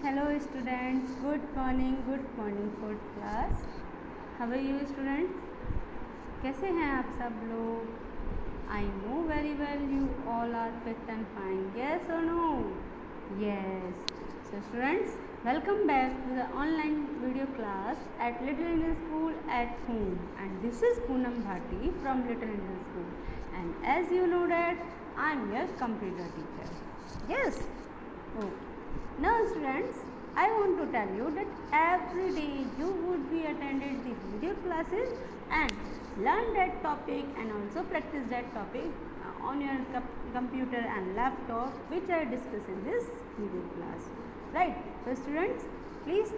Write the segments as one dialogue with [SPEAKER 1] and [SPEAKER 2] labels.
[SPEAKER 1] Hello students, good morning fourth class. How are you students? कैसे हैं आप सब लोग? I know very well you all are fit and fine. Yes or no? Yes. So students, welcome back to the online video class at Little Angel School at home. And this is Poonam Bhati from Little Angel School. And as you know that I am your computer teacher. Yes? Okay. Now students, I want to tell you that every day you would be attended the video classes and learn that topic and also practice that topic on your computer and laptop, which I discuss in this video class. Right. So students, please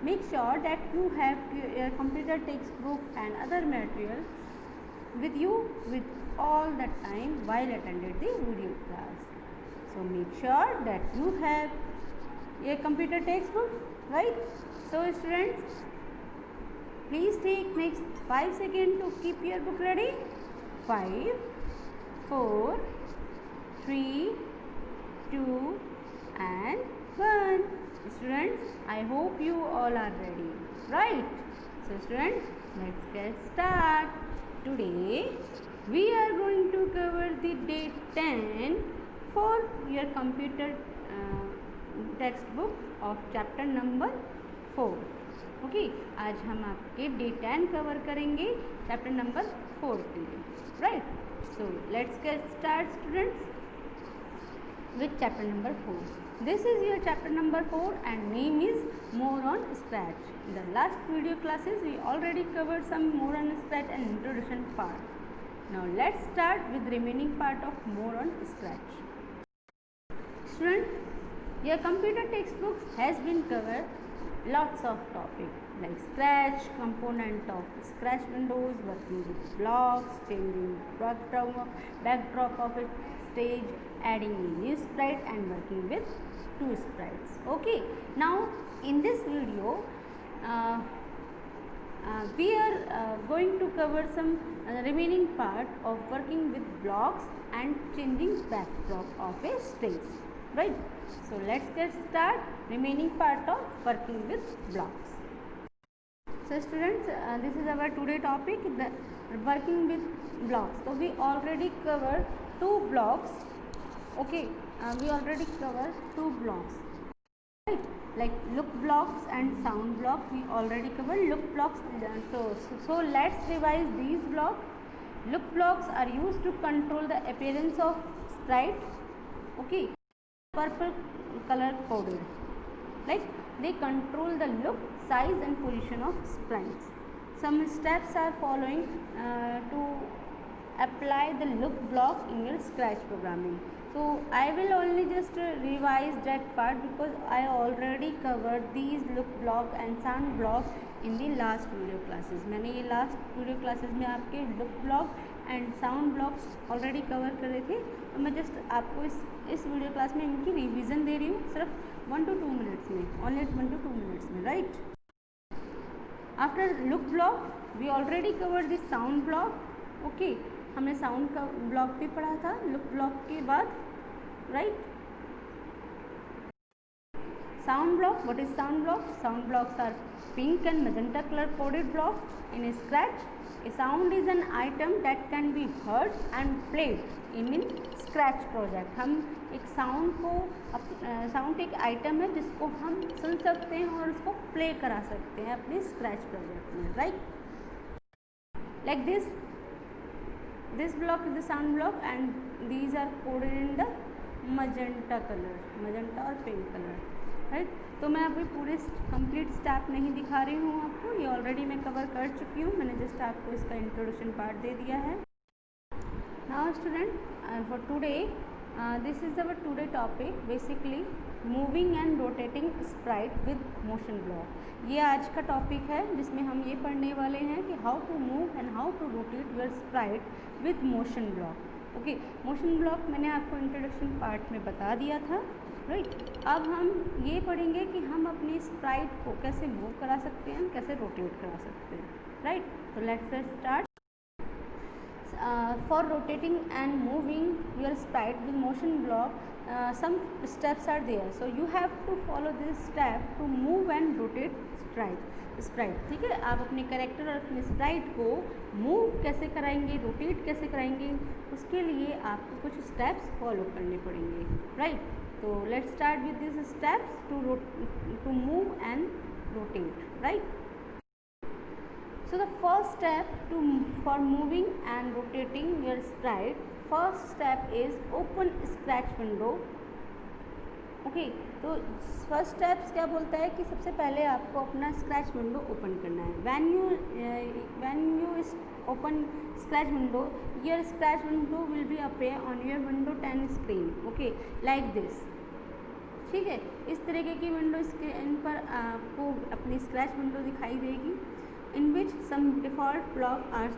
[SPEAKER 1] make sure that you have your computer textbook and other materials with you with all the time while attending the video class. So make sure that you have a computer textbook, right? So students, please take next 5 seconds to keep your book ready. 5, 4, 3, 2 and 1. Students, I hope you all are ready, right? So students, let's get start. Today we are going to cover the day 10 for your computer textbook of chapter number 4. Okay, आज हम आपके day 10 cover करेंगे chapter number 4 के लिए, right? So let's get start students with chapter number 4. This is your chapter number 4 and name is More on Scratch. In the last video classes we already covered some More on Scratch and introduction part. Now let's start with remaining part of More on Scratch. Student, your computer textbook has been covered lots of topics like Scratch, component of Scratch windows, working with blocks, changing backdrop of a stage, adding a new sprite and working with two sprites. Okay, now in this video we are going to cover some remaining part of working with blocks and changing backdrop of a stage, right? So let's get start remaining part of working with blocks. So students, this is our today topic, the working with blocks. So we already covered two blocks. Okay, we already covered two blocks, right? Like look blocks and sound blocks. We already covered look blocks. So let's revise these blocks. Look blocks are used to control the appearance of sprite. Okay, purple color coded. Like they control the look, size and position of sprites. Some steps are following to apply the look block in your Scratch programming. So I will only just revise that part because I already covered these look block and sound block in the last video classes. मैंने ये last video classes में आपके look block and sound blocks already cover करे थे, तो मैं just आपको इस video class में इनकी revision दे रही हूँ सिर्फ 1 to 2 minutes में, only 1 to 2 minutes में, right? After look block we already covered the sound block. Okay, हमने साउंड का ब्लॉक भी पढ़ा था लुक ब्लॉक के बाद, right? Sound block, what is sound block? Sound blocks are pink and magenta colour coded blocks in Scratch. A sound is an item that can be heard and played in Scratch project. हम एक sound एक item है जिसको हम सुन सकते हैं और उसको प्ले करा सकते हैं अपने स्क्रैच प्रोजेक्ट में, right? Like this block is the sound block and these are coded in the magenta color, magenta और pink color, right? तो मैं अभी पूरे कंप्लीट स्टेप नहीं दिखा रही हूँ आपको, ये ऑलरेडी मैं कवर कर चुकी हूँ, मैंने जस्ट आपको इसका इंट्रोडक्शन पार्ट दे दिया है. Now student, for today this is our today topic basically moving and rotating Sprite with motion block. ये आज का टॉपिक है जिसमें हम ये पढ़ने वाले हैं कि how to move and how to rotate your sprite with motion block. Okay, motion block मैंने आपको इंट्रोडक्शन पार्ट में बता दिया था, राइट? अब हम ये पढ़ेंगे कि हम अपनी स्प्राइट को कैसे मूव करा सकते हैं, कैसे रोटेट करा सकते हैं, राइट? तो let's start. For rotating and moving your sprite with motion block, some steps are there, so you have to follow this step to move and rotate sprite. ठीक है, आप अपने कैरेक्टर और अपने स्प्राइट को मूव कैसे कराएंगे, रोटेट कैसे कराएंगे, उसके लिए आपको कुछ स्टेप्स फॉलो करने पड़ेंगे, राइट। तो let's start with this steps to move and rotate, right? So the first step for moving and rotating your sprite, first step is open scratch window. Okay, तो फर्स्ट स्टेप्स क्या बोलता है कि सबसे पहले आपको अपना स्क्रैच विंडो ओपन करना है। When you open Scratch window, your scratch window will be appear on your window 10 screen, okay, like this. ठीक है, इस तरीके की विंडो स्क्रीन पर आपको अपनी स्क्रैच विंडो दिखाई देगी, in which some default block are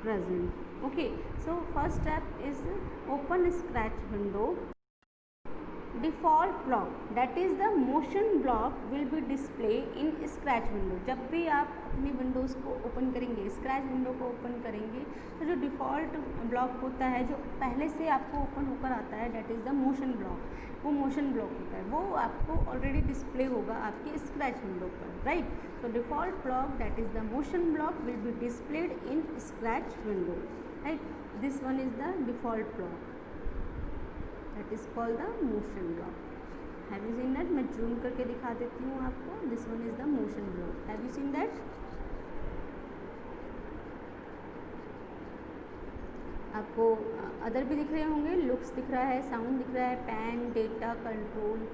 [SPEAKER 1] present. Okay, so first step is open Scratch window. Default block that is the motion block will be display in Scratch window. जब भी आप अपनी Windows को open करेंगे, scratch window को open करेंगे, तो जो डिफ़ॉल्ट ब्लॉक होता है, जो पहले से आपको ओपन होकर आता है, that is the motion block. वो मोशन ब्लॉक होता है, वो आपको ऑलरेडी डिस्प्ले होगा आपकी स्क्रैच विंडो पर, राइट। तो default block that is the motion block will be displayed in Scratch window, right. This one is the default block, that is called the motion block. Have you seen that? मैं zoom करके दिखा देती हूँ आपको। This one is the motion block. Have you seen that? आपको other भी दिख रहे होंगे, लुक्स दिख रहा है, साउंड दिख रहा है, पैन, डेटा, कंट्रोल,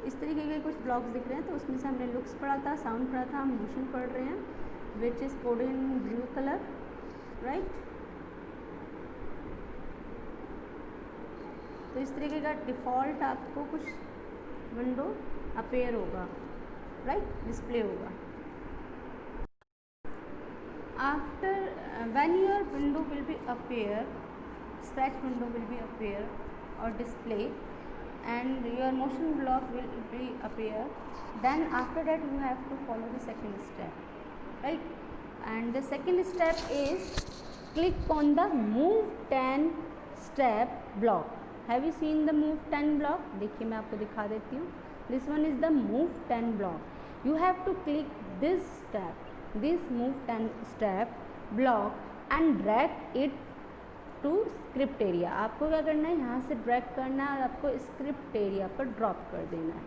[SPEAKER 1] इस तरीके के कुछ ब्लॉक्स दिख रहे हैं। तो उसमें से हमने लुक्स पढ़ा था, साउंड पढ़ा था, हम मोशन पढ़ रहे हैं, which is coded in blue colour, right. तो इस तरीके का डिफ़ॉल्ट आपको कुछ विंडो अपीयर होगा, राइट, डिस्प्ले होगा। After when your window will be appear, Scratch window will be appear और display and your motion block will be appear, then after that you have to follow the second step, right. And the second step is click on the move 10 step block. Have you seen the move 10 block? देखिए मैं आपको दिखा देती हूँ। This one is the move 10 block. You have to click this step, this move 10 step block and drag it to script area. आपको क्या करना है, यहाँ से ड्रैग करना है और आपको स्क्रिप्ट एरिया पर ड्रॉप कर देना है,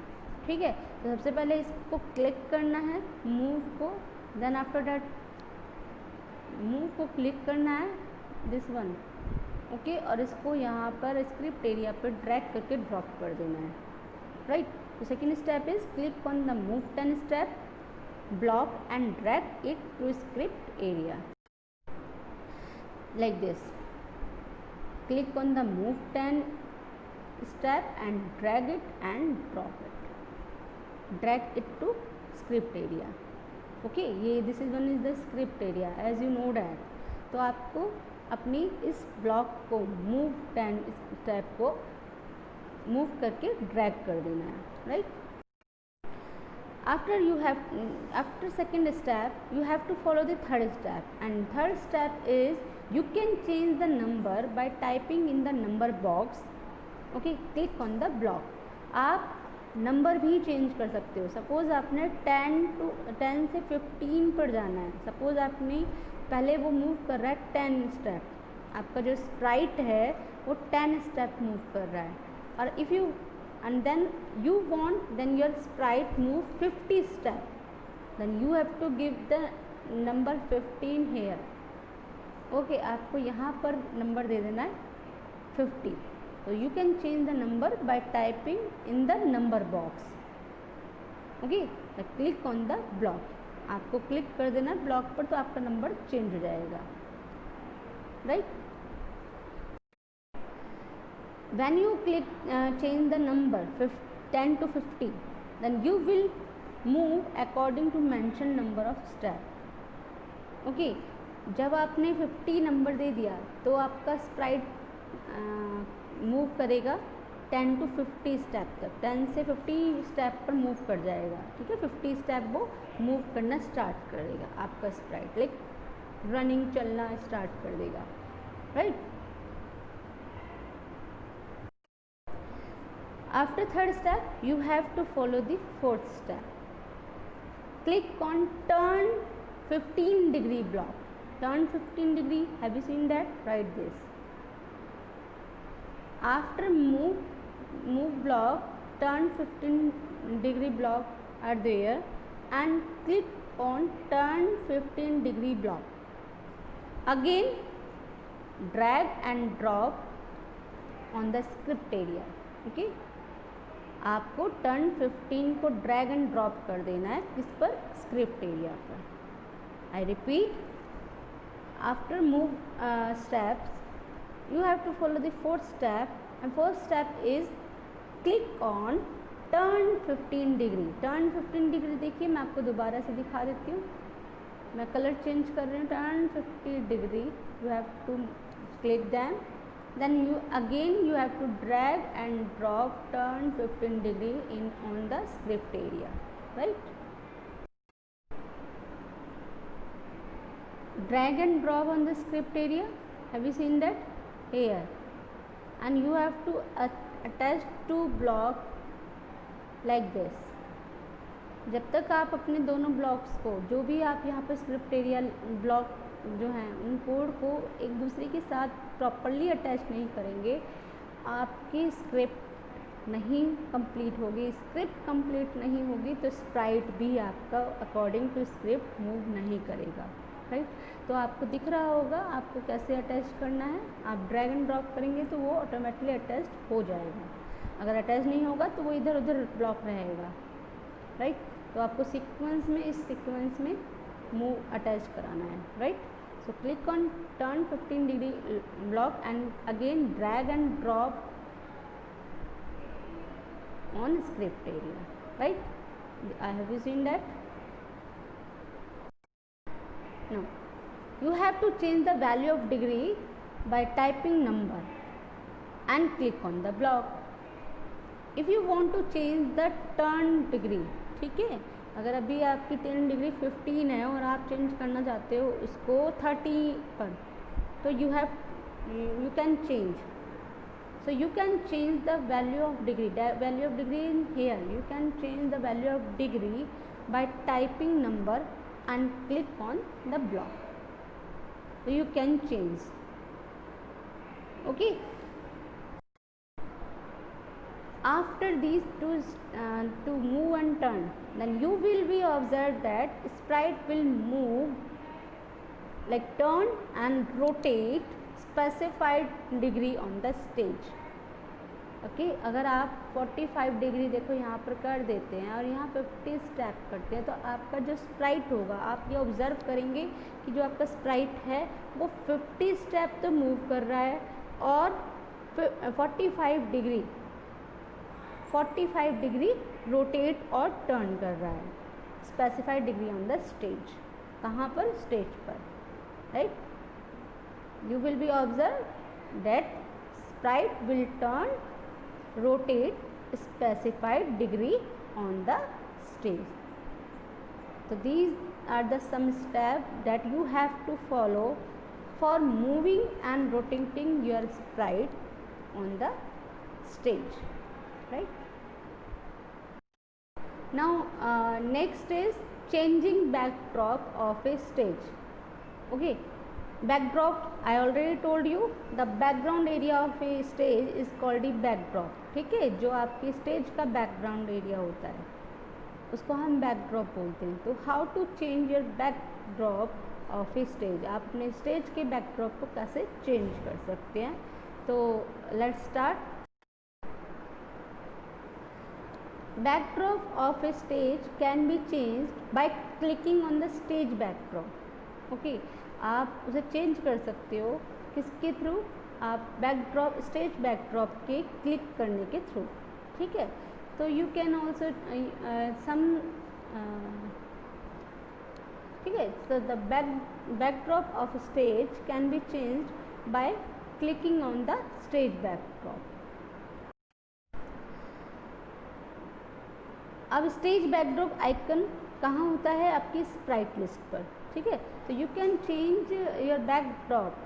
[SPEAKER 1] ठीक है। तो सबसे पहले इसको क्लिक करना है, मूव को, देन आफ्टर दैट मूव को क्लिक करना है, दिस वन, ओके, और इसको यहाँ पर स्क्रिप्ट एरिया पर ड्रैग करके ड्रॉप कर देना है, राइट। तो second step is click on the move 10 step block and drag it to script area, like this. Click on the move 10 step and drag it and drop it, drag it to script area, okay. ये this is one is the script area, as you know that. तो आपको अपनी इस block को move 10 step को move करके drag कर देना है, right. After second step you have to follow the third step, and third step is you can change the number by typing in the number box, okay. Click on the block. आप number भी change कर सकते हो। Suppose आपने 10 से 15 पर जाना है, सपोज़ आपने पहले वो मूव कर रहा है 10 स्टेप, आपका जो स्प्राइट है वो 10 स्टेप मूव कर रहा है, और if you and then you want then your sprite move 50 step, then you have to give the number 15 here, okay. आपको यहाँ पर नंबर दे देना है 50। तो you can change the number by typing in the number box, okay. Click on the block, आपको click कर देना ब्लॉक पर, तो आपका नंबर चेंज हो जाएगा, right. When you click change the number 10 to 50, then you will move according to mention number of step, okay. जब आपने 50 नंबर दे दिया तो आपका स्प्राइट मूव करेगा 10 to 50 स्टेप तक, 10 से 50 स्टेप पर मूव कर जाएगा, ठीक है। 50 स्टेप वो मूव करना स्टार्ट कर देगा, आपका स्प्राइट लाइक रनिंग, चलना स्टार्ट कर देगा, right. After third step, you have to follow the fourth step. Click on turn 15-degree block. Turn 15 degree. Have you seen that? Write this. After move block, turn 15-degree block are there, and click on turn 15-degree block. Again, drag and drop on the script area. Okay, आपको turn 15 को drag and drop कर देना है किस पर? Script area पर. I repeat, after move steps you have to follow the fourth step, and fourth step is click on turn 15 degree. turn 15 degree देखिए, मैं आपको दोबारा से दिखा देती हूँ. मैं कलर चेंज कर रही हूँ. turn 50 degree you have to click them, then you have to drag and drop turn 15 degree in on the script area, right? Drag and drop on the script area. Have you seen that? Here, and you have to attach two block like this. जब तक आप अपने दोनों blocks को, जो भी आप यहाँ पर स्क्रिप्ट एरिया ब्लॉक जो हैं, उन कोड को एक दूसरे के साथ प्रॉपरली अटैच नहीं करेंगे, आपकी स्क्रिप्ट नहीं कंप्लीट होगी. स्क्रिप्ट कंप्लीट नहीं होगी तो स्प्राइट भी आपका अकॉर्डिंग टू स्क्रिप्ट मूव नहीं करेगा, राइट? तो आपको दिख रहा होगा आपको कैसे अटैच करना है. आप ड्रैग एंड ड्रॉप करेंगे तो वो ऑटोमेटिकली अटैच हो जाएगा. अगर अटैच नहीं होगा तो वो इधर उधर ब्लॉक रहेगा, राइट? तो आपको सीक्वेंस में, इस सीक्वेंस में मूव अटैच कराना है, right? So click on turn 15 degree block and again drag and drop on script area, right? Have you seen that? No. You have to change the value of degree by typing number and click on the block. If you want to change the turn degree, ठीक है, अगर अभी आपकी 10 degree 15 है और आप change करना चाहते हो इसको 30 पर, तो you can change. So you can change the value of degree. Value of degree in here you can change the value of degree by typing number and click on the block. so you can change. Okay, after these two to move and turn, then you will be observed that sprite will move like turn and rotate specified degree on the stage. Okay अगर आप 45 degree देखो यहाँ पर कर देते हैं और यहाँ पे 50 स्टेप करते हैं तो आपका जो स्प्राइट होगा, आप ये ऑब्जर्व करेंगे कि जो आपका स्प्राइट है वो 50 स्टेप तो मूव कर रहा है और 45 डिग्री रोटेट और टर्न कर रहा है. Specified degree on the stage. कहाँ पर? स्टेज पर, right? You will be observe that Sprite will turn, rotate specified degree on the stage. So these are the some steps that you have to follow for moving and rotating your sprite on the stage, right? Now next is changing backdrop of a stage. Okay, backdrop I already told you, the background area of a stage is called the backdrop. ठीक है, जो आपकी stage का background area होता है उसको हम backdrop बोलते हैं. तो how to change your backdrop of a stage. आप अपने स्टेज के बैकड्रॉप को कैसे चेंज कर सकते हैं. तो let's start. backdrop of a stage can be changed by clicking on the stage backdrop. Okay आप उसे चेंज कर सकते हो किसके थ्रू? आप बैकड्रॉप, स्टेज बैकड्रॉप के क्लिक करने के थ्रू. ठीक है, तो यू कैन ऑल्सो सम, ठीक है, so the backdrop of a stage can be changed by clicking on the stage backdrop. अब स्टेज बैकड्रॉप आइकन कहाँ होता है? आपकी स्प्राइट लिस्ट पर. ठीक है, तो you can change your backdrop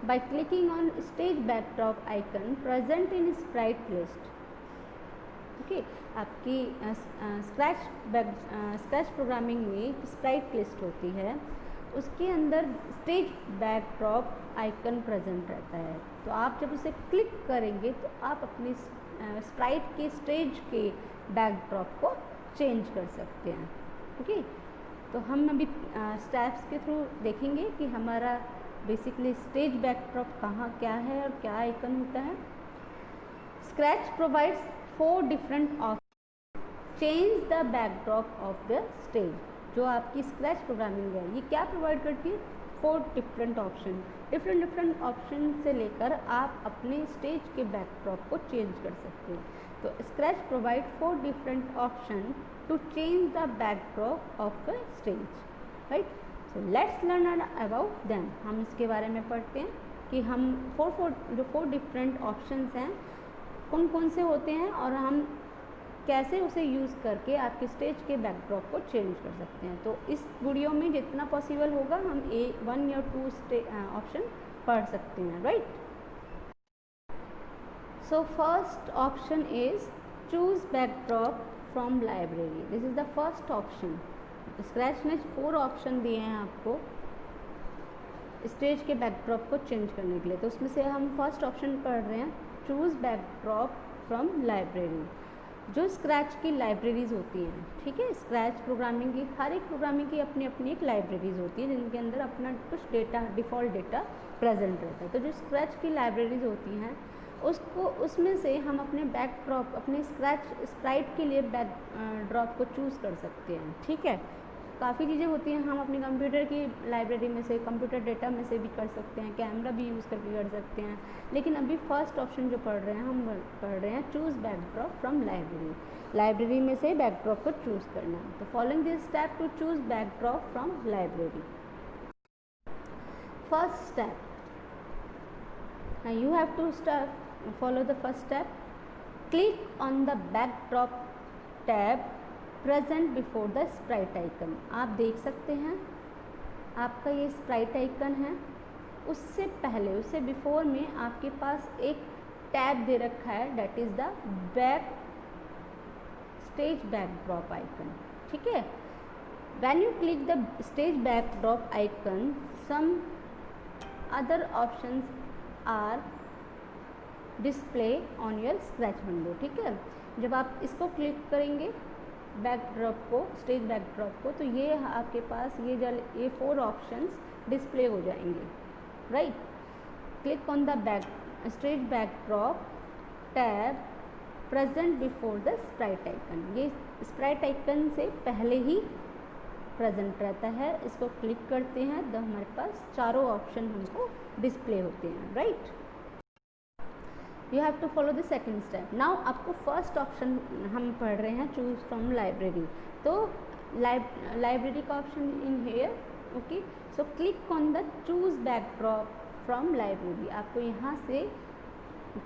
[SPEAKER 1] by clicking on stage backdrop icon present in sprite list. Okay, आपकी स्क्रैच प्रोग्रामिंग में स्प्राइट लिस्ट होती है, उसके अंदर स्टेज बैकड्रॉप आइकन प्रेजेंट रहता है। तो आप जब उसे क्लिक करेंगे तो आप अपनी स्प्राइट के स्टेज के बैकड्रॉप को चेंज कर सकते हैं। ओके, तो हम अभी स्टेप्स के थ्रू देखेंगे कि हमारा बेसिकली स्टेज बैकड्रॉप कहाँ क्या है और क्या आइकन होता है। Scratch provides 4 different option change the backdrop of the stage. जो आपकी स्क्रैच प्रोग्रामिंग है ये क्या प्रोवाइड करती है? 4 डिफरेंट ऑप्शन से लेकर आप अपने स्टेज के बैकड्रॉप को चेंज कर सकते हैं। तो Scratch provide 4 different option to change the backdrop of the stage, right. So let's learn about them. हम इसके बारे में पढ़ते हैं कि हम 4 डिफरेंट ऑप्शंस हैं कौन कौन से होते हैं और हम कैसे उसे यूज़ करके आपके स्टेज के बैकड्रॉप को चेंज कर सकते हैं। तो इस वीडियो में जितना पॉसिबल होगा हम 1 या 2 ऑप्शन पढ़ सकते हैं, right. So first option is choose backdrop from library. This is the first option. Scratch ने 4 ऑप्शन दिए हैं आपको स्टेज के बैकड्रॉप को चेंज करने के लिए। तो उसमें से हम फर्स्ट ऑप्शन पढ़ रहे हैं, चूज बैकड्रॉप फ्रॉम लाइब्रेरी। जो स्क्रैच की लाइब्रेरीज होती हैं, ठीक है, स्क्रैच प्रोग्रामिंग की हर एक प्रोग्रामिंग की अपनी अपनी एक लाइब्रेरीज होती है जिनके अंदर अपना कुछ डेटा, डिफ़ॉल्ट डेटा प्रेजेंट रहता है। तो जो स्क्रैच की लाइब्रेरीज होती हैं उसमें से हम अपने बैकड्रॉप, अपने स्प्राइट के लिए बैकड्रॉप को चूज़ कर सकते हैं, ठीक है। काफ़ी चीज़ें होती हैं, हम अपने कंप्यूटर की लाइब्रेरी में से, कंप्यूटर डेटा में से भी कर सकते हैं, कैमरा भी यूज़ करके कर सकते हैं। लेकिन अभी फर्स्ट ऑप्शन जो पढ़ रहे हैं, हम पढ़ रहे हैं चूज़ बैकड्रॉप फ्रॉम लाइब्रेरी में से बैकड्रॉप को चूज़ करना है। तो following this step to choose backdrop from library. First step, you have to follow the first step. Click on the backdrop tab present before the sprite icon. आप देख सकते हैं आपका ये sprite icon है, उससे पहले, उससे बिफोर में आपके पास एक टैब दे रखा है, that is the stage backdrop icon, ठीक है। When you click the stage backdrop icon, some other options are display on your scratch window, ठीक है। जब आप इसको क्लिक करेंगे बैकड्रॉप को, स्टेज बैकड्रॉप को, तो ये आपके पास ये 4 ऑप्शंस डिस्प्ले हो जाएंगे, right. Click on the stage backdrop tab present before the Sprite icon. ये स्प्राइट आइकन से पहले ही प्रेजेंट रहता है। इसको क्लिक करते हैं तो हमारे पास चारों ऑप्शन हमको डिस्प्ले होते हैं, right. You have to follow the second step. Now आपको फर्स्ट ऑप्शन हम पढ़ रहे हैं चूज फ्रॉम लाइब्रेरी। तो लाइब्रेरी का option in here, okay. So click on the choose backdrop from library. आपको यहाँ से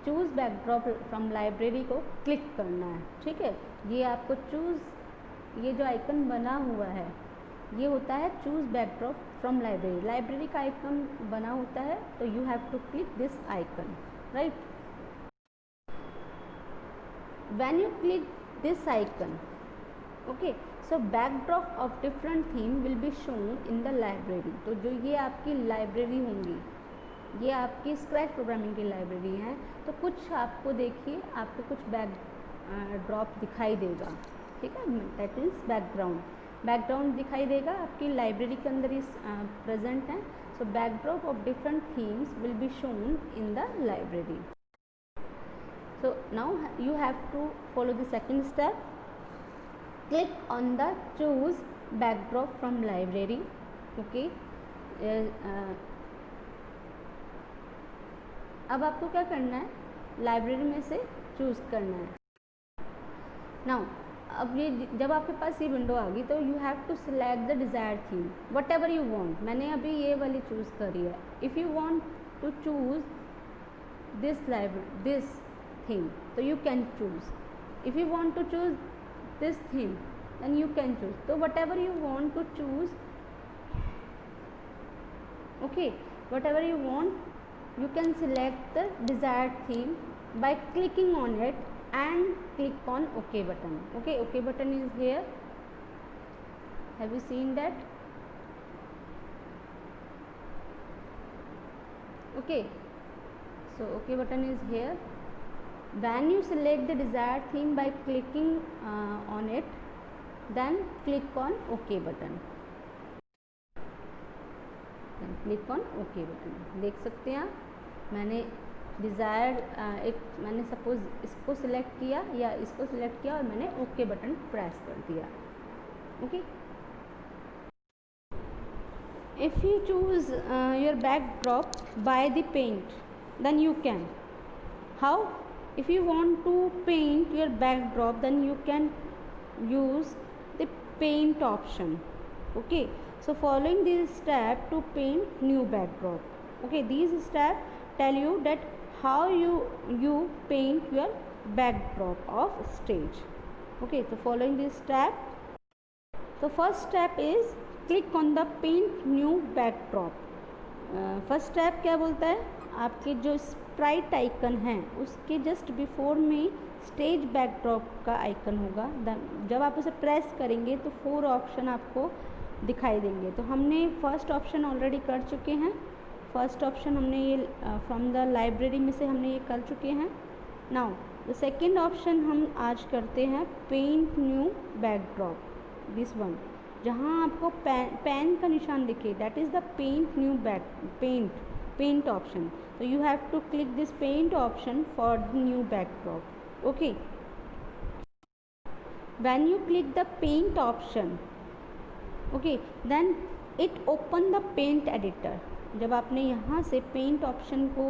[SPEAKER 1] चूज बैकड्रॉप फ्रॉम लाइब्रेरी को क्लिक करना है, ठीक है। ये आपको ये जो आइकन बना हुआ है ये होता है चूज बैकड्रॉप फ्रॉम लाइब्रेरी का आइकन बना होता है। तो you have to click this icon, right. When you click this icon, okay, so backdrop of different theme will be shown in the library. तो जो ये आपकी लाइब्रेरी होंगी, ये आपकी स्क्रैच प्रोग्रामिंग की लाइब्रेरी है। तो कुछ आपको देखिए, आपको कुछ बैकड्रॉप दिखाई देगा, ठीक है, दैट मीन्स बैकग्राउंड दिखाई देगा आपकी लाइब्रेरी के अंदर इस प्रेजेंट है। So backdrop of different themes will be shown in the library. So now you have to follow the second step. Click on the choose backdrop from library, okay. अब आपको क्या करना है, लाइब्रेरी में से चूज़ करना है। नाउ अब ये जब आपके पास ये विंडो आ गई तो you have to select the desired theme whatever you want. मैंने अभी ये वाली चूज़ करी है। If you want to choose this theme, so you can choose. If you want to choose this theme, then you can choose. So whatever you want to choose, okay, whatever you want, you can select the desired theme by clicking on it and click on OK button. Okay, OK button is here. Have you seen that? Okay, so OK button is here. When you select the desired theme by clicking on it, then click on OK button. Then click on OK button. देख सकते हैं आप, मैंने desire मैंने suppose इसको select किया या इसको सिलेक्ट किया और मैंने OK बटन प्रेस कर दिया. Okay, if you choose your backdrop by the paint, then you can. How? If you want to paint your backdrop, then you can use the paint option. Okay, so following this step to paint new backdrop. Okay, these steps tell you that how you paint your backdrop of stage. Okay, so following this step, so first step is click on the paint new backdrop. First step क्या बोलता है, आपके जो Sprite icon है उसके just before में stage backdrop का icon होगा. जब आप उसे प्रेस करेंगे तो 4 ऑप्शन आपको दिखाई देंगे. तो हमने फर्स्ट ऑप्शन ऑलरेडी कर चुके हैं. फर्स्ट ऑप्शन हमने ये फ्रॉम द लाइब्रेरी में से हमने ये कर चुके हैं. नाउ द सेकेंड ऑप्शन हम आज करते हैं paint new backdrop. This one, जहाँ आपको पेन का निशान दिखे, that is the paint new paint option. तो you have to click this paint option for the new backdrop. Okay, when you click the paint option, okay, then it open the paint editor. जब आपने यहाँ से paint option को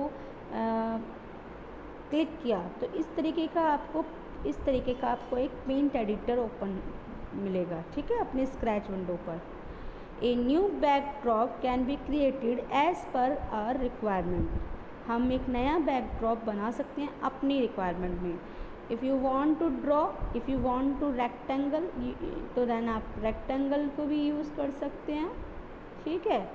[SPEAKER 1] click किया तो इस तरीके का आपको एक पेंट एडिटर ओपन मिलेगा. ठीक है, अपने स्क्रैच विंडो पर. A new backdrop can be created as per our requirement. हम एक नया बैकड्रॉप बना सकते हैं अपनी रिक्वायरमेंट में. If you want to draw, if you want to rectangle, तो देन आप रेक्टेंगल को भी यूज़ कर सकते हैं. ठीक है,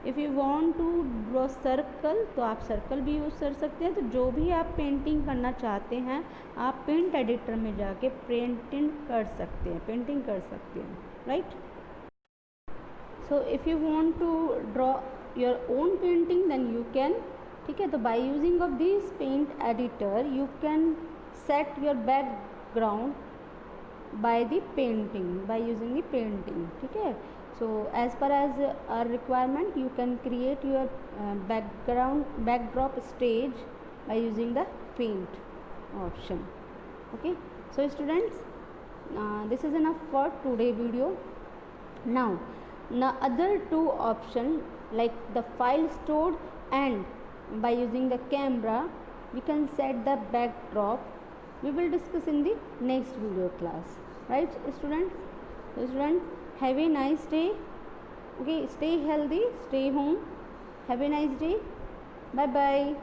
[SPEAKER 1] if you want to draw circle, तो आप सर्कल भी यूज़ कर सकते हैं. तो जो भी आप पेंटिंग करना चाहते हैं आप पेंट एडिटर में जाके पेंटिंग कर सकते हैं. Right, so if you want to draw your own painting then you can. ठीक है, तो by using of this paint editor you can set your background by the painting, by using the painting. ठीक है, so as per as our requirement you can create your backdrop stage by using the paint option. Okay, so students, this is enough for today video. Now other 2 option like the file stored and by using the camera we can set the backdrop. We will discuss in the next video class. Right students? So students, have a nice day. Okay, stay healthy, stay home. Have a nice day. Bye bye.